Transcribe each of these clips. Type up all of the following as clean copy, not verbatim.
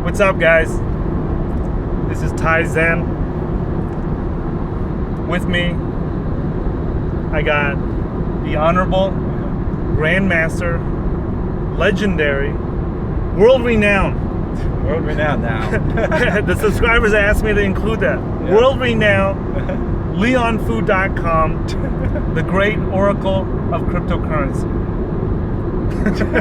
What's up, guys? This is Tai Zen. With me, I got the Honorable Grandmaster, legendary, world-renowned. World-renowned now. The subscribers asked me to include that. Yeah. World-renowned, LeonFu.com, the great oracle of cryptocurrency.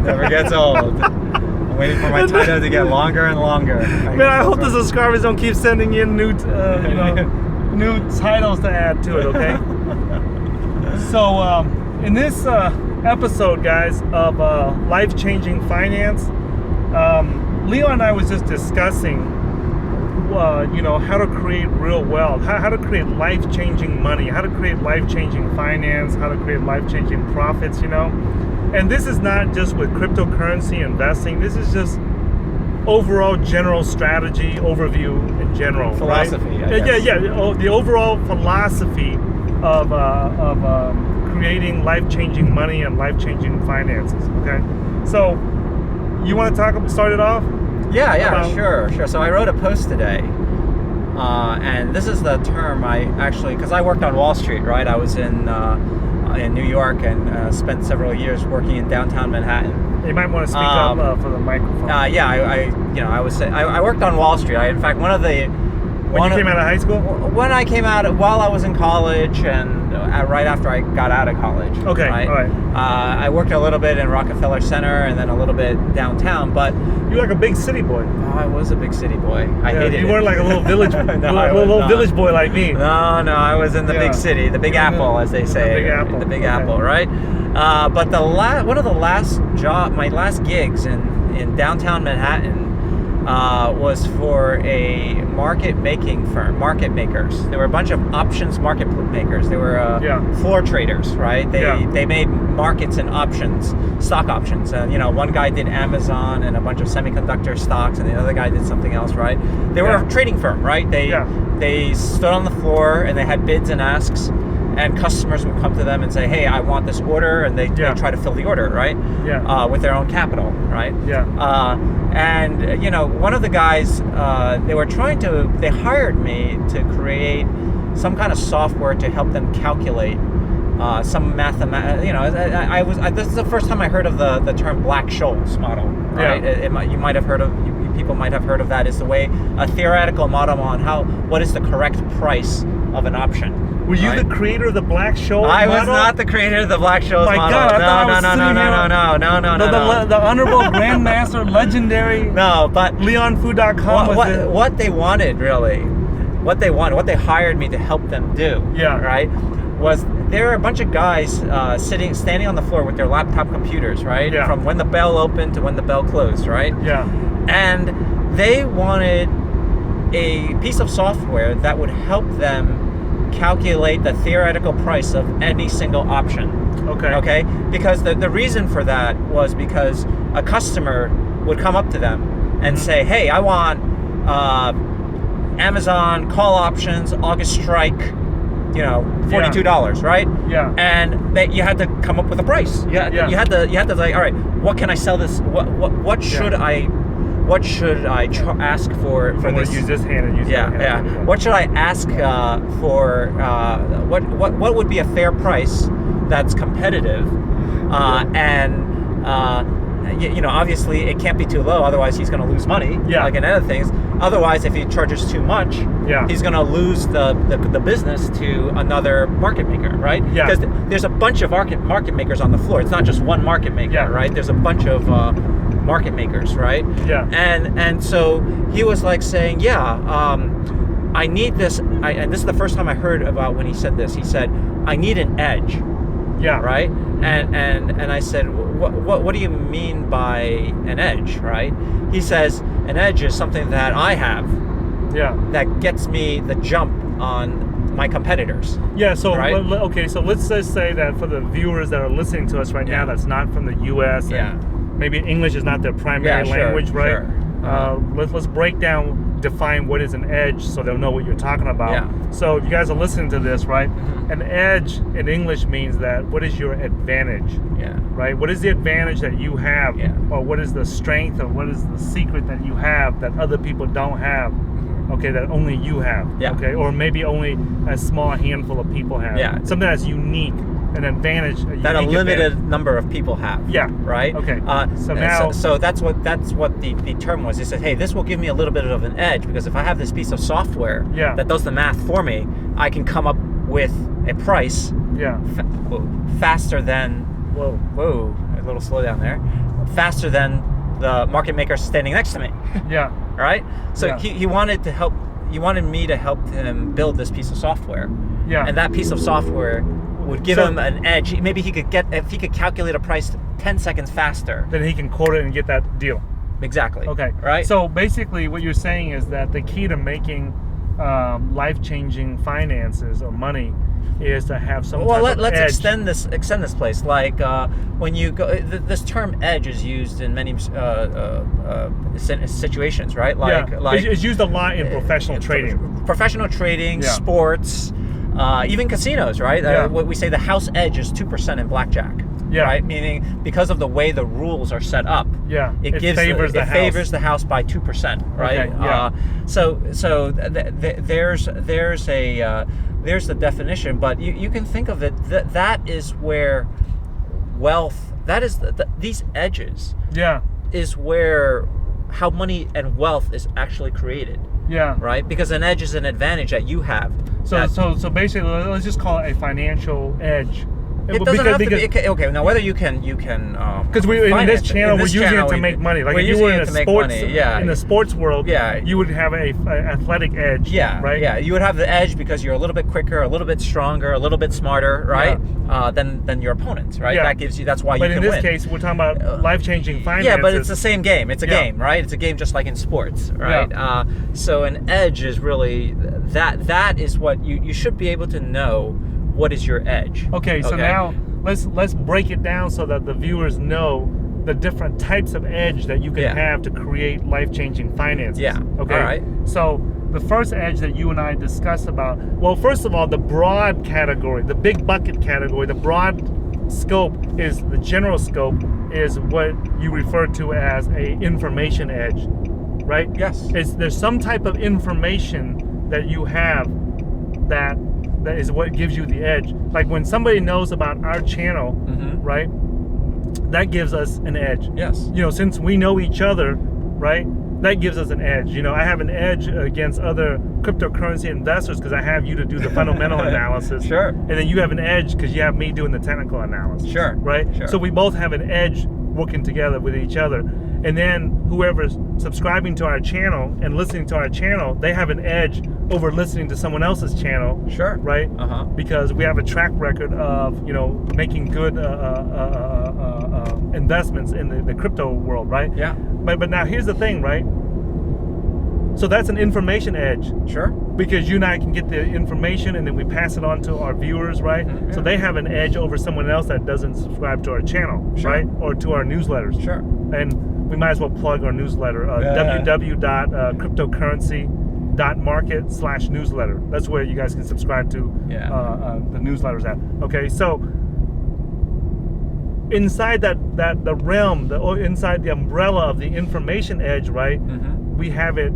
Never gets old. I'm waiting for my title to get longer and longer. Man, I hope the subscribers don't keep sending in new titles to add to it, okay? So, in this episode, guys, of Life-Changing Finance, Leo and I was just discussing, how to create real wealth, how to create life-changing money, how to create life-changing finance, how to create life-changing profits, And this is not just with cryptocurrency investing. This is just overall general strategy overview in general. Philosophy, right? Yeah. The overall philosophy of creating life-changing money and life-changing finances. Okay, so you want to start it off? Yeah, sure. So I wrote a post today, and this is the term because I worked on Wall Street, right? I was in New York and spent several years working in downtown Manhattan. You might want to speak up for the microphone. I worked on Wall Street. In fact, When you came out of high school? When I came out, while I was in college and right after I got out of college. Okay, right? All right. I worked a little bit in Rockefeller Center and then a little bit downtown, but... You're like a big city boy. Oh, I was a big city boy. I hated it. You weren't like a little village village boy like me. No, I was in the big city, the Big Apple, as they say. The Big Apple. The Big Apple, right? But one of the my last gigs in downtown Manhattan was for a market-making firm, market makers. There were a bunch of options market makers. They were floor traders, right? They made markets and options, stock options. And one guy did Amazon and a bunch of semiconductor stocks, and the other guy did something else, right? They were a trading firm, right? They stood on the floor and they had bids and asks. And customers would come to them and say, "Hey, I want this order," and they try to fill the order, right? With their own capital, right? One of the guys, they hired me to create some kind of software to help them calculate some mathematics. This is the first time I heard of the term Black-Scholes model, right? People might have heard of that. Is the way a theoretical model on what is the correct price of an option. Were you the creator of the Black-Scholes model? I was not the creator of the Black-Scholes model. My God, No. The Honorable Grandmaster, legendary. No, but LeonFu.com what they wanted really, what they hired me to help them do. Right, was there were a bunch of guys standing on the floor with their laptop computers, right? From when the bell opened to when the bell closed, right? And they wanted a piece of software that would help them calculate the theoretical price of any single option. Okay? Because the reason for that was because a customer would come up to them and say, "Hey, I want Amazon call options, August strike, $42, right?" And you had to come up with a price. You had to like, all right, what can I sell this? What should I ask for this? I'm going to use this hand and use that hand. What should I ask for? What would be a fair price that's competitive? Obviously it can't be too low, otherwise he's going to lose money. Like in other things. Otherwise, if he charges too much, he's going to lose the business to another market maker, right? Because there's a bunch of market makers on the floor. It's not just one market maker, right? There's a bunch of market makers, right? And so he was like saying, I need this. And this is the first time I heard about when he said this. He said, "I need an edge." Right. And I said, what do you mean by an edge, right? He says, an edge is something that I have. That gets me the jump on my competitors. So let's just say that for the viewers that are listening to us right now, that's not from the U.S. and maybe English is not their primary language, right? Sure. Let's break down define what is an edge so they'll know what you're talking about. Yeah. So if you guys are listening to this, right? Mm-hmm. An edge in English means that what is your advantage? Yeah. Right? What is the advantage that you have? Yeah. Or what is the strength or what is the secret that you have that other people don't have? Okay, that only you have. Yeah. Okay, or maybe only a small handful of people have. Yeah. Something that's unique, an advantage. That a limited number of people have. Yeah. Right. Okay. So now, so that's what the term was. They said, hey, this will give me a little bit of an edge because if I have this piece of software that does the math for me, I can come up with a price. Yeah. Faster than. Whoa. A little slow down there. Faster than the market maker standing next to me. Yeah. Right? So he wanted to help. He wanted me to help him build this piece of software. Yeah. And that piece of software would give him an edge. Maybe he could if he could calculate a price 10 seconds faster. Then he can quote it and get that deal. Exactly. Okay. Right? So basically what you're saying is that the key to making life-changing finances or money is to have some type of let's edge. extend this place. Like when you go, this term edge is used in many situations, right? Like it's used a lot in professional trading. Professional trading, sports, even casinos, right? What we say the house edge is 2% in blackjack. Yeah. Right. Meaning because of the way the rules are set up. Yeah. It favors the house by 2%. Right. Okay, yeah. There's the definition, but you can think of it that is where wealth. That is these edges. Yeah. Is where how money and wealth is actually created. Yeah. Right. Because an edge is an advantage that you have. So basically, let's just call it a financial edge. It doesn't have to be. Okay, now whether you can because in this channel we're using it to make money. Like if you were in the sports world, you would have a athletic edge. Yeah, right. Yeah, you would have the edge because you're a little bit quicker, a little bit stronger, a little bit smarter, right? Than your opponents, right? Yeah. That's why you can win. But in this case, we're talking about life-changing finances. Yeah, but it's the same game. It's a game, right? It's a game just like in sports, right? Yeah. So an edge is really that is what you should be able to know. What is your edge? Okay, so now let's break it down so that the viewers know the different types of edge that you can have to create life-changing finances. Yeah. Okay. All right. So the first edge that you and I discussed about, well, first of all, the broad category, the big bucket category, the broad scope is the general scope is what you refer to as a information edge, right? Yes. There's some type of information that you have that is what gives you the edge. Like when somebody knows about our channel, right? That gives us an edge. Yes. Since we know each other, right? That gives us an edge. I have an edge against other cryptocurrency investors because I have you to do the fundamental analysis. Sure. And then you have an edge because you have me doing the technical analysis. Sure. Right? Sure. So we both have an edge working together with each other. And then whoever's subscribing to our channel and listening to our channel, they have an edge over listening to someone else's channel. Sure. Right? Because we have a track record of, making good investments in the crypto world, right? Yeah. But now here's the thing, right? So that's an information edge. Sure. Because you and I can get the information and then we pass it on to our viewers, right? Yeah. So they have an edge over someone else that doesn't subscribe to our channel, right? Or to our newsletters. Sure. And we might as well plug our newsletter, www.cryptocurrency.market/newsletter. That's where you guys can subscribe to the newsletters at. Okay, so inside the realm, inside the umbrella of the information edge, right? We have it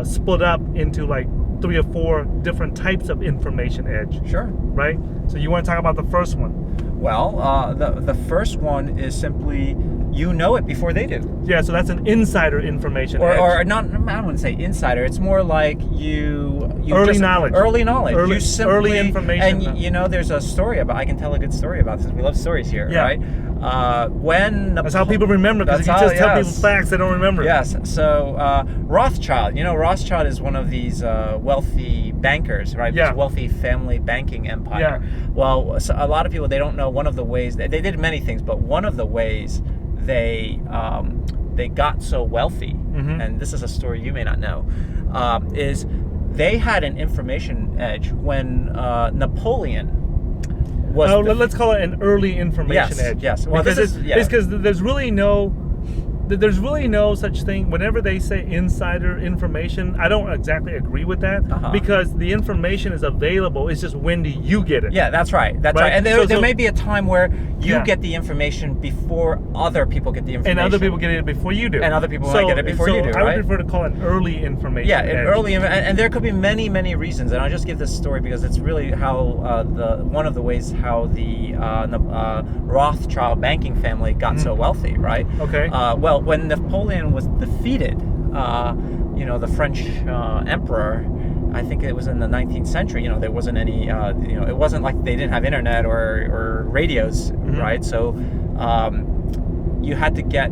split up into like 3 or 4 different types of information edge. Sure. Right? So you want to talk about the first one? Well, the first one is simply you know it before they do. Yeah, so that's an insider information edge. Or not, I wouldn't say insider. It's more like you early knowledge. Early knowledge. Early, you simply, early information. And there's a story about. I can tell a good story about this. We love stories here, right? That's how people remember. Because if you just tell people facts, they don't remember. Yes. So Rothschild. Rothschild is one of these wealthy bankers, right? Yeah. This wealthy family banking empire. Yeah. Well, so a lot of people, they don't know one of the ways they did many things, but one of the ways they got so wealthy, and this is a story you may not know, is they had an information edge when Napoleon was. Let's call it an early information edge. Yes. Well, because there's really no there's really no such thing. Whenever they say insider information, I don't exactly agree with that because the information is available. It's just when do you get it? Yeah, that's right. That's right. And there may be a time where you get the information before other people get the information. And other people get it before you do. And other people might get it before you do, right? I would prefer to call it early information. Yeah, and there could be many, many reasons. And I'll just give this story because it's really how one of the ways how the Rothschild banking family got so wealthy, right? Okay. Well, when Napoleon was defeated, the French emperor, I think it was in the 19th century, there wasn't any, it wasn't like they didn't have internet or radios, right? So you had to get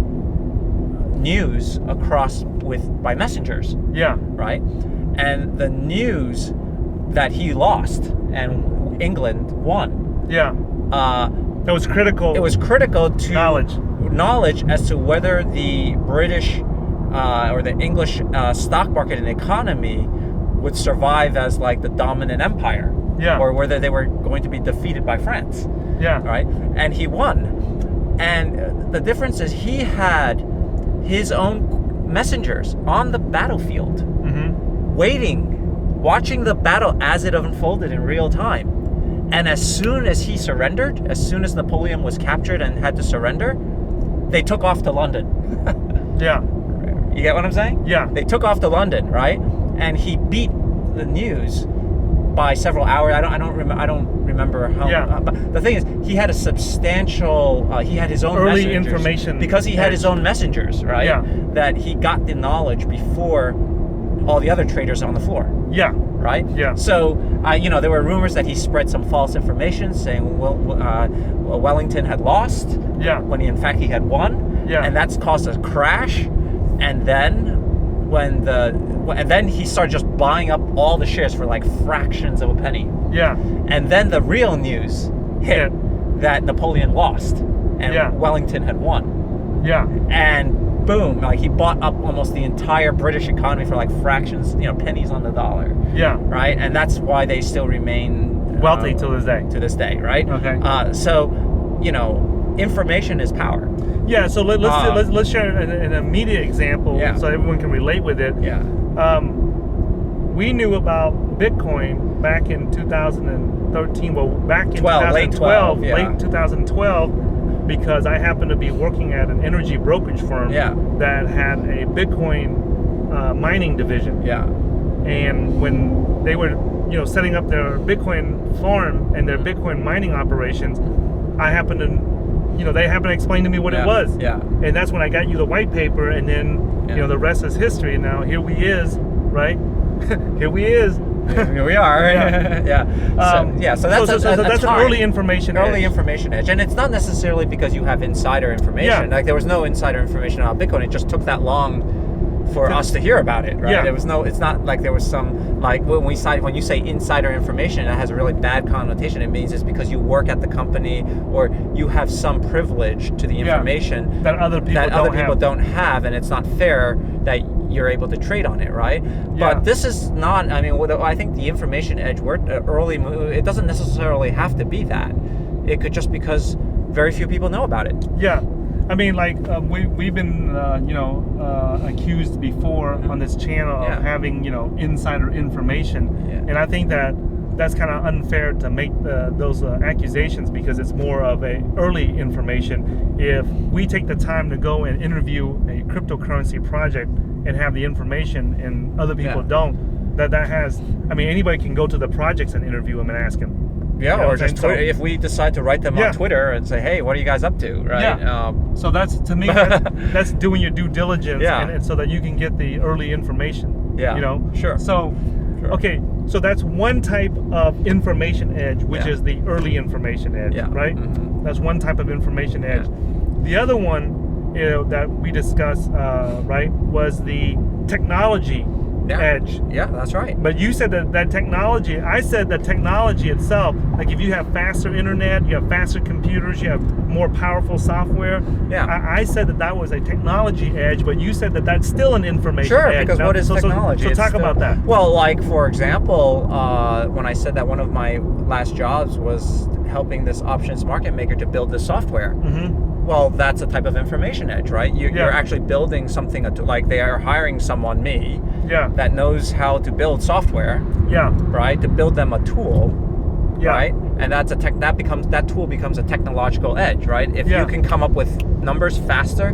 news across by messengers. Yeah. Right? And the news that he lost and England won. Yeah. That was critical. It was critical to knowledge as to whether the British or the English stock market and economy would survive as like the dominant empire. Yeah. Or whether they were going to be defeated by France. Yeah. Right? And he won. And the difference is he had his own messengers on the battlefield, waiting, watching the battle as it unfolded in real time. And as soon as he surrendered, as soon as Napoleon was captured and had to surrender, they took off to London. Yeah. You get what I'm saying? Yeah. They took off to London, right? And he beat the news by several hours. I don't remember how. Yeah. But the thing is, he had a substantial. He had his own early information because he had his own messengers, right? Yeah. That he got the knowledge before all the other traders on the floor. Yeah. Right. Yeah. So there were rumors that he spread some false information, saying Wellington had lost. Yeah. When in fact he had won. Yeah. And that's caused a crash, and then. And then he started just buying up all the shares for like fractions of a penny. Yeah. And then the real news hit that Napoleon lost and Wellington had won. Yeah. And boom, like he bought up almost the entire British economy for like fractions, pennies on the dollar. Yeah. Right? And that's why they still remain wealthy to this day. To this day, right? Okay. So, information is power. Yeah, so let's share an immediate example so everyone can relate with it. Yeah. We knew about Bitcoin back in 2013. Well, back in 2012, late 2012, because I happened to be working at an energy brokerage firm that had a Bitcoin mining division. Yeah. And when they were, setting up their Bitcoin farm and their Bitcoin mining operations, I happened to. They happened to explain to me what it was. Yeah. And that's when I got you the white paper, and then, the rest is history. Now, here we is, right? Here we is. Here we are. Yeah. So that's an early information edge. Early information edge. And it's not necessarily because you have insider information. Yeah. Like, there was no insider information about Bitcoin. It just took that long for us to hear about it, right? Yeah. There was no. It's not like there was some like when you say insider information, it has a really bad connotation. It means it's because you work at the company or you have some privilege to the information that other people don't have, and it's not fair that you're able to trade on it, right? Yeah. But this is not. I mean, I think the information edge early move. It doesn't necessarily have to be that. It could just because very few people know about it. Yeah. I mean, like we've been, accused before on this channel of having, insider information, and I think that's kind of unfair to make those accusations because it's more of a early information. If we take the time to go and interview a cryptocurrency project and have the information, and other people don't, that has. I mean, anybody can go to the projects and interview them and ask them. Yeah, or just Twitter, if we decide to write them on Twitter and say, hey, what are you guys up to, right? Yeah. So that's, to me, that's doing your due diligence and so that you can get the early information. Yeah, Sure. So, okay, so that's one type of information edge, which is the early information edge, right? Mm-hmm. That's one type of information edge. Yeah. The other one that we discussed, was the technology edge. Yeah, that's right. But you said that technology, I said that technology itself, like if you have faster internet, you have faster computers, you have more powerful software. Yeah. I said that was a technology edge, but you said that that's still an information edge. Sure, because what is technology? So talk about that. Well, like for example, when I said that one of my last jobs was helping this options market maker to build this software. Mm-hmm. Well, that's a type of information edge, right? You're actually building something, like they are hiring someone, me, that knows how to build software, right? To build them a tool, right? And that's that tool becomes a technological edge, right? If you can come up with numbers faster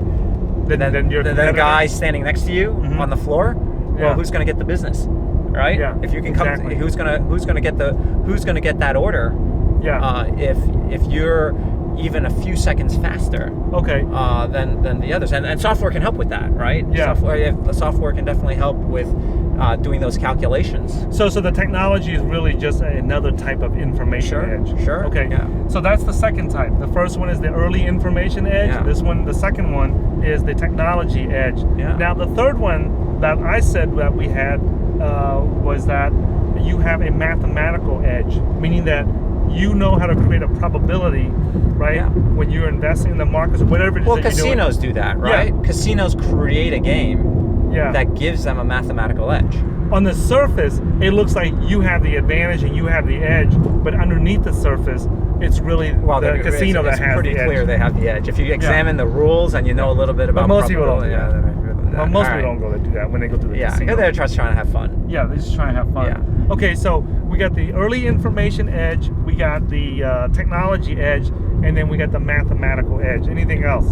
than a guy standing next to you on the floor, well, who's going to get the business, right? If you can come, who's going to get that order? If you're even a few seconds faster, than the others, and software can help with that, right? Software can definitely help with doing those calculations. So the technology is really just another type of information edge. Sure. Okay. So that's the second type. The first one is the early information edge. The second one is the technology edge. Now the third one that I said that we had was that you have a mathematical edge, meaning that you know how to create a probability, right? When you're investing in the markets or whatever it is. Well, casinos do that, right? Casinos create a game that gives them a mathematical edge. On the surface, it looks like you have the advantage and you have the edge, but underneath the surface, it's really the casino that has the edge. It's pretty clear they have the edge. If you examine the rules and you know a little bit about most people don't. Most people don't go to do that when they go to the casino. They're just trying to have fun. Yeah, they're just trying to have fun. Okay, so we got the early information edge, we got the technology edge, and then we got the mathematical edge. Anything else?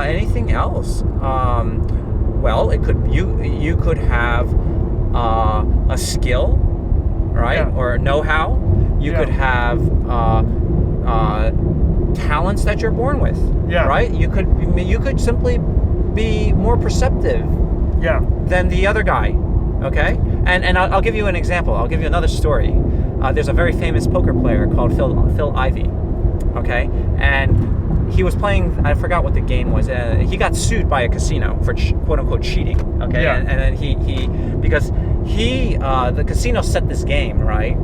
Anything else? Well, it could you could have a skill, right, or know-how. You could have talents that you're born with, right? You could simply be more perceptive than the other guy, okay? And I'll give you an example. I'll give you another story. There's a very famous poker player called Phil Ivey, okay? And he was playing, I forgot what the game was. He got sued by a casino for quote-unquote cheating, okay? And then because the casino set this game, right?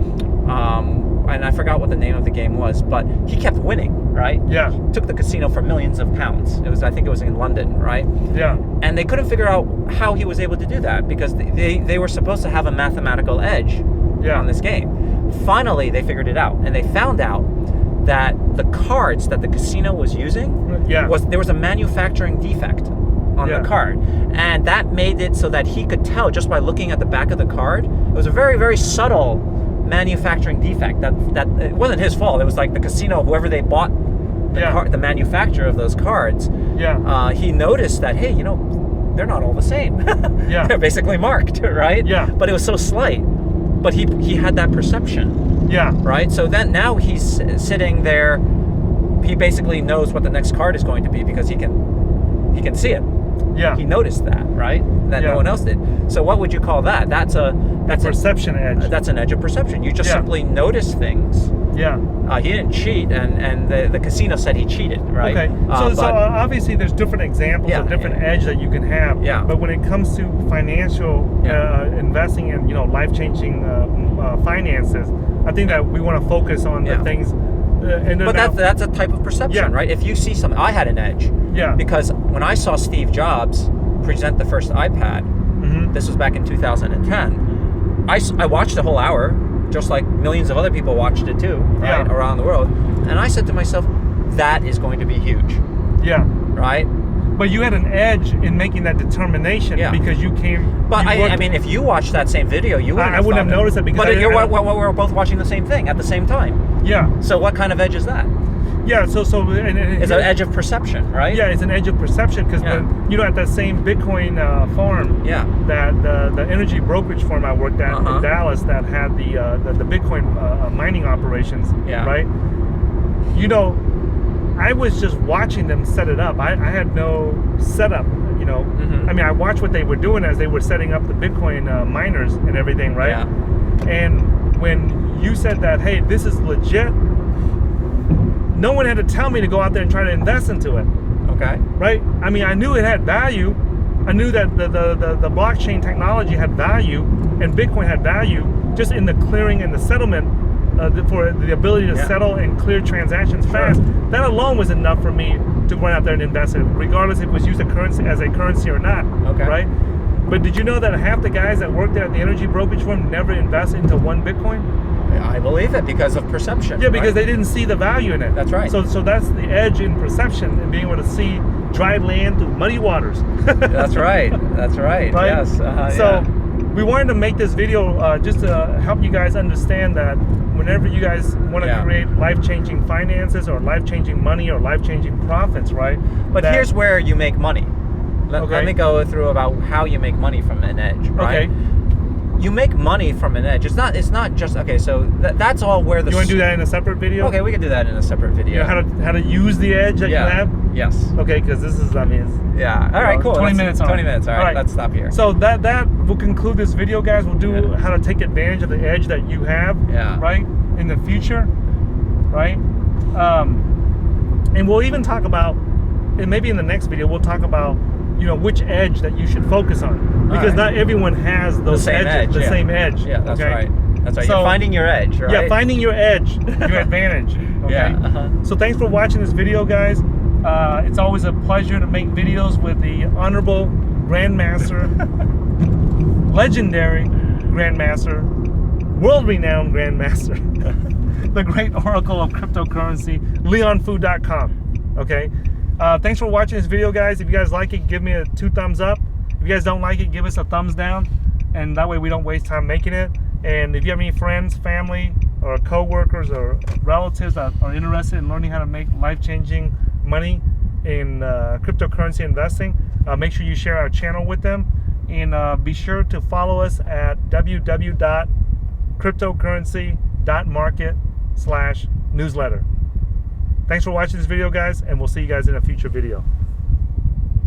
And I forgot what the name of the game was, but he kept winning, right? He took the casino for millions of pounds. I think it was in London, right? And they couldn't figure out how he was able to do that because they were supposed to have a mathematical edge on this game. Finally, they figured it out, and they found out that the cards that the casino was using there was a manufacturing defect on the card, and that made it so that he could tell just by looking at the back of the card. It was a very, very subtle manufacturing defect that it wasn't his fault. It was like the casino, whoever they bought the manufacturer of those cards, he noticed that, hey, they're not all the same. They're basically marked, right? But it was so slight, but he had that perception. Right. So then now he's sitting there. He basically knows what the next card is going to be because he can see it. He noticed that, right? That no one else did. So what would you call that? That's a perception edge. That's an edge of perception. You just simply notice things. He didn't cheat, and the casino said he cheated, right? Okay. So obviously there's different examples of different edge that you can have. But when it comes to financial investing and life-changing finances, I think that we want to focus on the things. But that's a type of perception, right? If you see something, I had an edge. Because when I saw Steve Jobs present the first iPad, this was back in 2010, I watched the whole hour, just like millions of other people watched it too, right, around the world. And I said to myself, that is going to be huge. Right? But you had an edge in making that determination because you came. But I mean, if you watched that same video, you wouldn't. I wouldn't have noticed it because. But we're both watching the same thing at the same time. So what kind of edge is that? So it's an edge of perception, right? It's an edge of perception because at that same Bitcoin farm, that the energy brokerage firm I worked at in Dallas that had the Bitcoin mining operations, right? I was just watching them set it up. I had no setup, I mean, I watched what they were doing as they were setting up the Bitcoin miners and everything, right? And when you said that, hey, this is legit, no one had to tell me to go out there and try to invest into it. Okay. Right? I mean, I knew it had value. I knew that the blockchain technology had value and Bitcoin had value just in the clearing and the settlement for the ability to settle and clear transactions fast. That alone was enough for me to run out there and invest in it, regardless if it was used as a currency or not. Right? But did you know that half the guys that worked there at the energy brokerage firm never invest into one Bitcoin? I believe it because of perception. Yeah, because they didn't see the value in it. That's right. So that's the edge in perception and being able to see dry land through muddy waters. That's right. That's right. Yes. So we wanted to make this video just to help you guys understand that whenever you guys want to create life-changing finances or life-changing money or life-changing profits, right? But here's where you make money. Let me go through about how you make money from an edge, right? Okay. You make money from an edge. It's not just so that's all where the. You want to do that in a separate video? Okay, we can do that in a separate video. You know, how to use the edge that you have? Yes. Okay, because this is, All right, cool. 20 minutes on. 20 minutes. All right, let's stop here. So that will conclude this video, guys. We'll do how to take advantage of the edge that you have, right, in the future, right? And we'll even talk about, and maybe in the next video, we'll talk about, which edge that you should focus on, because not everyone has those same edge. Yeah, that's right. That's right. So, you're finding your edge, right? Yeah, finding your edge, your advantage. Okay? Yeah. So thanks for watching this video, guys. It's always a pleasure to make videos with the Honorable Grandmaster, legendary Grandmaster, world-renowned Grandmaster, the great oracle of cryptocurrency, leonfu.com. Okay? Thanks for watching this video, guys. If you guys like it, give me a 2 thumbs up. If you guys don't like it, give us a thumbs down, and that way we don't waste time making it. And if you have any friends, family, or co-workers or relatives that are interested in learning how to make life-changing money in cryptocurrency investing, make sure you share our channel with them, and be sure to follow us at www.cryptocurrency.market/newsletter. Thanks for watching this video, guys, and we'll see you guys in a future video.